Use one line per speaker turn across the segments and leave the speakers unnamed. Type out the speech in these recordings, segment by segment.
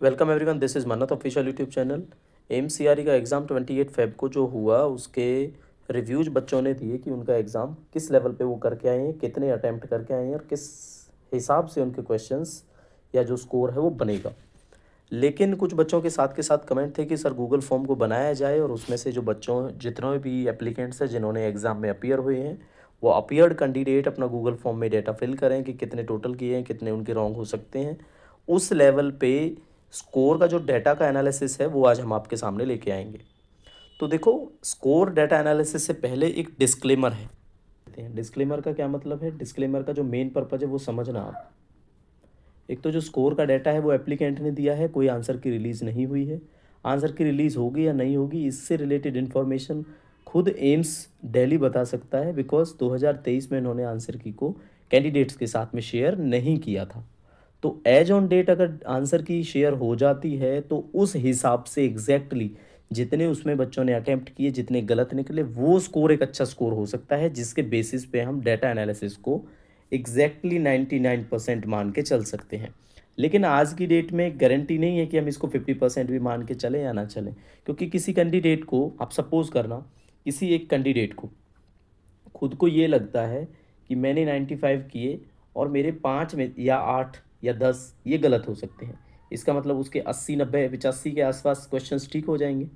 Welcome everyone, this is मन्नत official YouTube channel. एमसीआरई का exam 28 Feb को जो हुआ उसके रिव्यूज बच्चों ने दिए कि उनका एग्ज़ाम किस लेवल पे वो करके आए हैं, कितने अटैम्प्ट करके आए हैं और किस हिसाब से उनके क्वेश्चंस या जो स्कोर है वो बनेगा। लेकिन कुछ बच्चों के साथ कमेंट थे कि सर गूगल फॉर्म को बनाया जाए और उसमें से जो बच्चों जितने भी एप्लीकेंट्स हैं जिन्होंने एग्ज़ाम में अपीयर हुए हैं वो अपीयर्ड कैंडिडेट अपना गूगल फॉर्म में डेटा फिल करें कि कितने टोटल किए हैं, कितने उनके रॉन्ग हो सकते हैं। उस लेवल पे स्कोर का जो डाटा का एनालिसिस है वो आज हम आपके सामने लेके आएंगे। तो देखो, स्कोर डाटा एनालिसिस से पहले एक डिस्क्लेमर है। डिस्क्लेमर का क्या मतलब है? डिस्क्लेमर का जो मेन पर्पज है वो समझना आप। एक तो जो स्कोर का डाटा है वो एप्लीकेंट ने दिया है, कोई आंसर की रिलीज़ नहीं हुई है। आंसर की रिलीज़ होगी या नहीं होगी इससे रिलेटेड इन्फॉर्मेशन खुद एम्स दिल्ली बता सकता है, बिकॉज 2023 में इन्होंने आंसर की को कैंडिडेट्स के साथ में शेयर नहीं किया था। तो एज ऑन डेट अगर आंसर की शेयर हो जाती है तो उस हिसाब से एग्जैक्टली जितने उसमें बच्चों ने अटेम्प्ट किए, जितने गलत निकले, वो स्कोर एक अच्छा स्कोर हो सकता है, जिसके बेसिस पे हम डाटा एनालिसिस को एग्जैक्टली 99% मान के चल सकते हैं। लेकिन आज की डेट में गारंटी नहीं है कि हम इसको 50% भी मान के चलें या ना चलें, क्योंकि किसी कैंडिडेट को, आप सपोज करना किसी एक कैंडिडेट को खुद को ये लगता है कि मैंने 95 किए और मेरे 5 में या 8 या 10 ये गलत हो सकते हैं, इसका मतलब उसके 80 90 85 के आसपास क्वेश्चंस ठीक हो जाएंगे।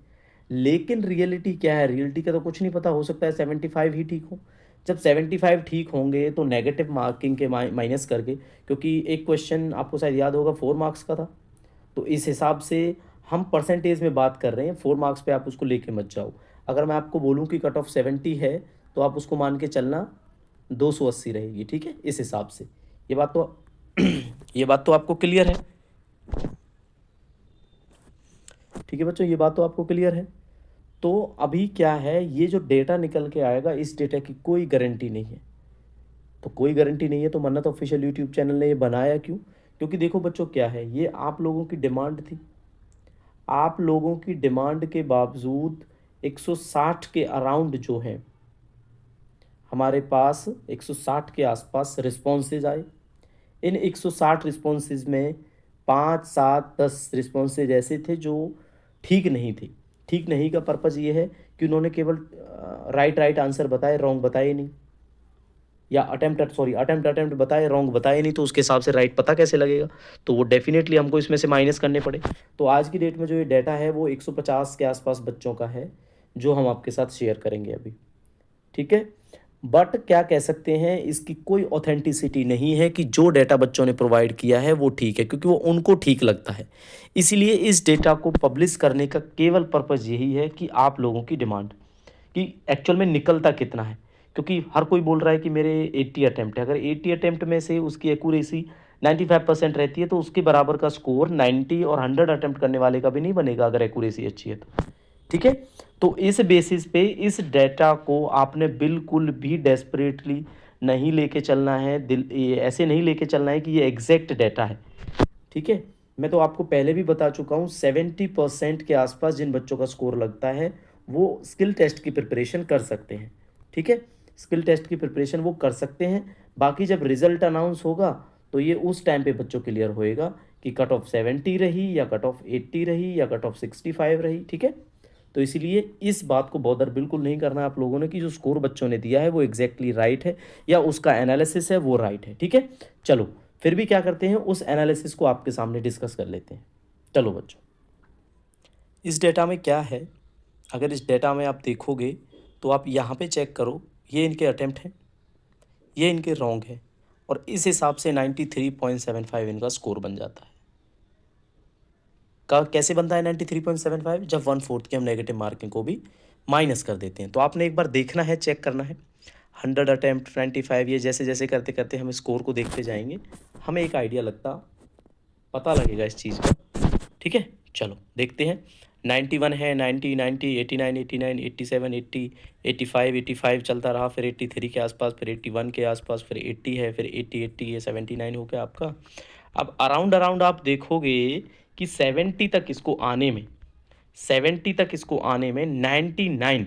लेकिन रियलिटी क्या है? रियलिटी का तो कुछ नहीं पता, हो सकता है 75 ही ठीक हो। जब 75 ठीक होंगे तो नेगेटिव मार्किंग के माइनस करके, क्योंकि एक क्वेश्चन आपको शायद याद होगा 4 मार्क्स का था, तो इस हिसाब से हम परसेंटेज में बात कर रहे हैं। 4 मार्क्स पे आप उसको लेके मत जाओ। अगर मैं आपको बोलूं कि कट ऑफ 70 है तो आप उसको मान के चलना 280 रहेगी, ठीक है, इस हिसाब से। ये बात तो ये बात तो आपको क्लियर है? ठीक है बच्चों, ये बात तो आपको क्लियर है। तो अभी क्या है, ये जो डेटा निकल के आएगा इस डेटा की कोई गारंटी नहीं है। तो कोई गारंटी नहीं है तो मन्नत ऑफिशियल यूट्यूब चैनल ने ये बनाया क्यों? क्योंकि देखो बच्चों, क्या है, ये आप लोगों की डिमांड थी। आप लोगों की डिमांड के बावजूद 160 के अराउंड जो है हमारे पास 160 के आसपास रिस्पॉन्सेज आए। इन 160 रिस्पॉन्सेज में 5 7 10 रिस्पॉन्सेज ऐसे थे जो ठीक नहीं थे। ठीक नहीं का पर्पज़ ये है कि उन्होंने केवल राइट आंसर बताए, रॉन्ग बताए नहीं, या अटेम्प्ट बताए, रॉन्ग बताए नहीं, तो उसके हिसाब से राइट पता कैसे लगेगा? तो वो डेफिनेटली हमको इसमें से माइनस करने पड़े। तो आज की डेट में जो ये डाटा है वो 150 के आसपास बच्चों का है जो हम आपके साथ शेयर करेंगे अभी, ठीक है। बट क्या कह सकते हैं, इसकी कोई ऑथेंटिसिटी नहीं है कि जो डेटा बच्चों ने प्रोवाइड किया है वो ठीक है, क्योंकि वो उनको ठीक लगता है। इसीलिए इस डेटा को पब्लिश करने का केवल पर्पज़ यही है कि आप लोगों की डिमांड कि एक्चुअल में निकलता कितना है। क्योंकि हर कोई बोल रहा है कि मेरे 80 अटैम्प्ट है, अगर 80 अटैम्प्ट में से उसकी एक्यूरेसी 95% रहती है तो उसके बराबर का स्कोर 90 और 100 अटैम्प्ट करने वाले का भी नहीं बनेगा अगर एक्यूरेसी अच्छी है तो, ठीक है। तो इस बेसिस पे इस डेटा को आपने बिल्कुल भी डेस्परेटली नहीं लेके चलना है, ऐसे नहीं लेके चलना है कि ये एग्जैक्ट डेटा है, ठीक है। मैं तो आपको पहले भी बता चुका हूँ, 70% के आसपास जिन बच्चों का स्कोर लगता है वो स्किल टेस्ट की प्रिपरेशन कर सकते हैं, ठीक है। स्किल टेस्ट की प्रिपरेशन वो कर सकते हैं। बाकी जब रिजल्ट अनाउंस होगा तो ये उस टाइम पे बच्चों क्लियर होएगा कि कट ऑफ 70 रही या कट ऑफ 80 रही या कट ऑफ 65 रही, ठीक है। तो इसीलिए इस बात को बॉदर बिल्कुल नहीं करना आप लोगों ने कि जो स्कोर बच्चों ने दिया है वो एग्जैक्टली राइट है या उसका एनालिसिस है वो राइट है, ठीक है। चलो फिर भी क्या करते हैं, उस एनालिसिस को आपके सामने डिस्कस कर लेते हैं। चलो बच्चों, इस डेटा में क्या है, अगर इस डेटा में आप देखोगे तो आप यहाँ पे चेक करो, ये इनके अटेम्प्ट हैं, ये इनके रॉन्ग है, और इस हिसाब से 93.75 इनका स्कोर बन जाता है। का कैसे बनता है 93.75? जब 1/4 की हम नेगेटिव मार्किंग को भी माइनस कर देते हैं। तो आपने एक बार देखना है, चेक करना है। 100 अटैम्प्ट 95, ये जैसे जैसे करते करते हम स्कोर को देखते जाएंगे, हमें एक आइडिया पता लगेगा इस चीज़ का, ठीक है। चलो देखते हैं। 91 है, 90 90 89 89 87 80 85 85 चलता रहा, फिर 83 के आसपास, फिर 81 के आसपास, फिर 80 है, फिर 80 80, ये 79 हो गया आपका। अब अराउंड आप देखोगे कि 70 तक इसको आने में 99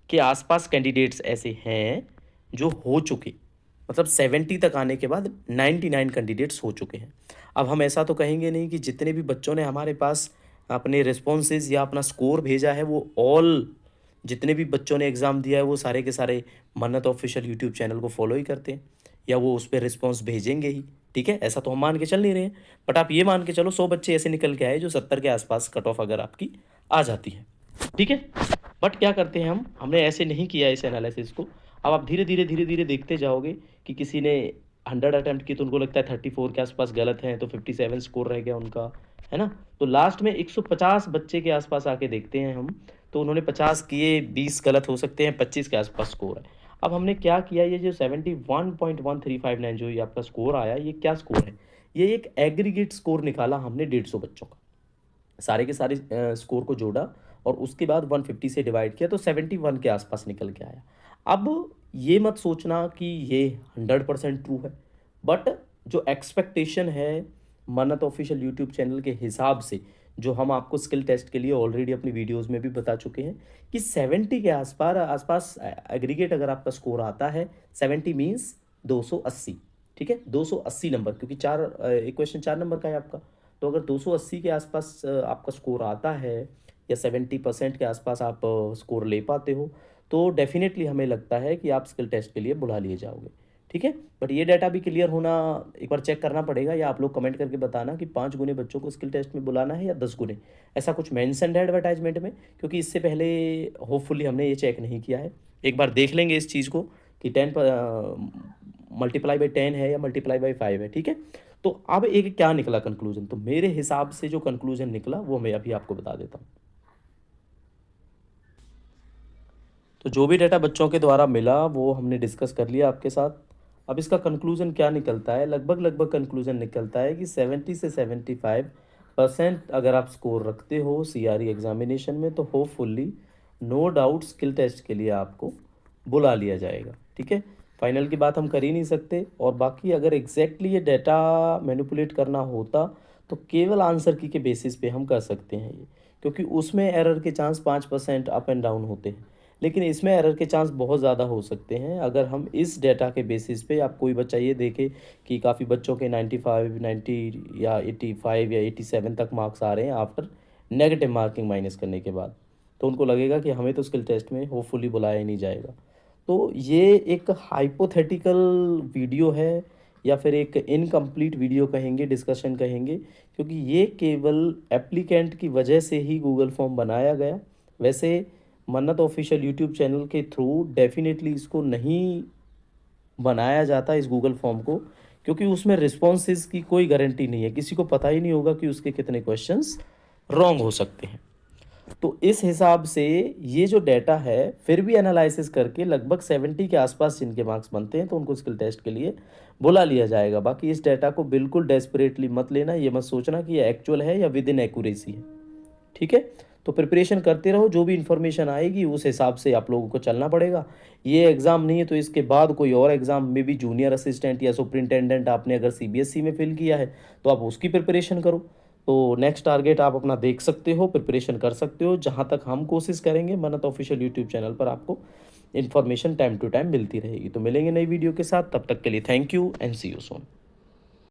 के आसपास कैंडिडेट्स ऐसे हैं जो हो चुके, मतलब 70 तक आने के बाद 99 कैंडिडेट्स हो चुके हैं। अब हम ऐसा तो कहेंगे नहीं कि जितने भी बच्चों ने हमारे पास अपने रिस्पॉन्सेज या अपना स्कोर भेजा है वो ऑल, जितने भी बच्चों ने एग्ज़ाम दिया है वो सारे के सारे मन्नत ऑफिशियल यूट्यूब चैनल को फॉलो ही करते हैं या वो उस पर रिस्पॉन्स भेजेंगे ही। ठीक है, ऐसा तो हम मान के चल नहीं रहे हैं, बट आप ये मान के चलो 100 बच्चे ऐसे निकल के आए जो 70 के आसपास कट ऑफ अगर आपकी आ जाती है। ठीक है, बट क्या करते हैं हमने ऐसे नहीं किया इस एनालिसिस को। अब आप धीरे धीरे देखते जाओगे कि किसी ने 100 अटेम्प्ट की तो उनको लगता है 34 के आसपास गलत हैं, तो 57 स्कोर रह गया उनका, है ना। तो लास्ट में 150 बच्चे के आसपास आके देखते हैं हम, तो उन्होंने 50 किए, 20 गलत हो सकते हैं, 25 के आसपास स्कोर है। अब हमने क्या किया, ये जो 71.1359 जो ये आपका स्कोर आया, ये क्या स्कोर है, ये एक एग्रीगेट स्कोर निकाला हमने 150 बच्चों का, सारे के सारे स्कोर को जोड़ा और उसके बाद 150 से डिवाइड किया तो 71 के आसपास निकल के आया। अब ये मत सोचना कि ये 100% ट्रू है, बट जो एक्सपेक्टेशन है मन्नत ऑफिशियल यूट्यूब चैनल के हिसाब से, जो हम आपको स्किल टेस्ट के लिए ऑलरेडी अपनी वीडियोस में भी बता चुके हैं कि 70 के आसपास एग्रीगेट अगर आपका स्कोर आता है, 70 मीन्स 280। ठीक है, 280 नंबर, क्योंकि एक क्वेश्चन 4 नंबर का है आपका, तो अगर 280 के आसपास आपका स्कोर आता है या 70% के आसपास आप स्कोर ले पाते हो, तो डेफिनेटली हमें लगता है कि आप स्किल टेस्ट के लिए बुला लिए जाओगे। ठीक है, बट ये डाटा भी क्लियर होना एक बार चेक करना पड़ेगा, या आप लोग कमेंट करके बताना कि 5 गुने बच्चों को स्किल टेस्ट में बुलाना है या 10 गुने, ऐसा कुछ मेंशन है एडवर्टाइजमेंट में, क्योंकि इससे पहले होपफुली हमने ये चेक नहीं किया है। एक बार देख लेंगे इस चीज़ को कि 10 मल्टीप्लाई बाई 10 है या मल्टीप्लाई बाई 5 है। ठीक है, तो अब एक क्या निकला कंक्लूजन, तो मेरे हिसाब से जो कंक्लूजन निकला वो मैं अभी आपको बता देता हूँ। तो जो भी डाटा बच्चों के द्वारा मिला वो हमने डिस्कस कर लिया आपके साथ। अब इसका कंक्लूजन क्या निकलता है, लगभग कंक्लूजन निकलता है कि 70 से 75% अगर आप स्कोर रखते हो CRE एग्जामिनेशन में, तो hopefully no doubt skill test के लिए आपको बुला लिया जाएगा। ठीक है, फाइनल की बात हम कर ही नहीं सकते, और बाकी अगर एग्जैक्टली ये डाटा मैनिपुलेट करना होता तो केवल आंसर की के बेसिस पे हम कर सकते हैं ये, क्योंकि उसमें एरर के चांस 5% अप एंड डाउन होते हैं, लेकिन इसमें एरर के चांस बहुत ज़्यादा हो सकते हैं। अगर हम इस डेटा के बेसिस पे, आप कोई बच्चा ये देखे कि काफ़ी बच्चों के 95, 90 या 85 या 87 तक मार्क्स आ रहे हैं आफ्टर नेगेटिव मार्किंग माइनस करने के बाद, तो उनको लगेगा कि हमें तो स्किल टेस्ट में होपफुली बुलाया ही नहीं जाएगा। तो ये एक हाइपोथेटिकल वीडियो है या फिर एक इनकम्प्लीट वीडियो कहेंगे, डिस्कशन कहेंगे, क्योंकि ये केवल एप्लीकेंट की वजह से ही गूगल फॉर्म बनाया गया। वैसे मन्नत ऑफिशियल यूट्यूब चैनल के थ्रू डेफिनेटली इसको नहीं बनाया जाता इस गूगल फॉर्म को, क्योंकि उसमें रिस्पॉन्सेज की कोई गारंटी नहीं है, किसी को पता ही नहीं होगा कि उसके कितने क्वेश्चंस रॉन्ग हो सकते हैं। तो इस हिसाब से ये जो डाटा है फिर भी एनालिसिस करके लगभग 70 के आसपास जिनके मार्क्स बनते हैं तो उनको स्किल टेस्ट के लिए बुला लिया जाएगा। बाकी इस डाटा को बिल्कुल डेस्परेटली मत लेना, ये मत सोचना कि ये एक्चुअल है या विद इन एक्यूरेसी है। ठीक है, तो प्रिपरेशन करते रहो, जो भी इन्फॉर्मेशन आएगी उस हिसाब से आप लोगों को चलना पड़ेगा। ये एग्ज़ाम नहीं है तो इसके बाद कोई और एग्ज़ाम में भी जूनियर असिस्टेंट या सुपरिटेंडेंट आपने अगर CBSE में फिल किया है तो आप उसकी प्रिपरेशन करो। तो नेक्स्ट टारगेट आप अपना देख सकते हो, प्रिपरेशन कर सकते हो। जहाँ तक हम कोशिश करेंगे मन्नत ऑफिशियल यूट्यूब चैनल पर आपको इन्फॉर्मेशन टाइम टू टाइम मिलती रहेगी। तो मिलेंगे नई वीडियो के साथ, तब तक के लिए thank you and see you soon.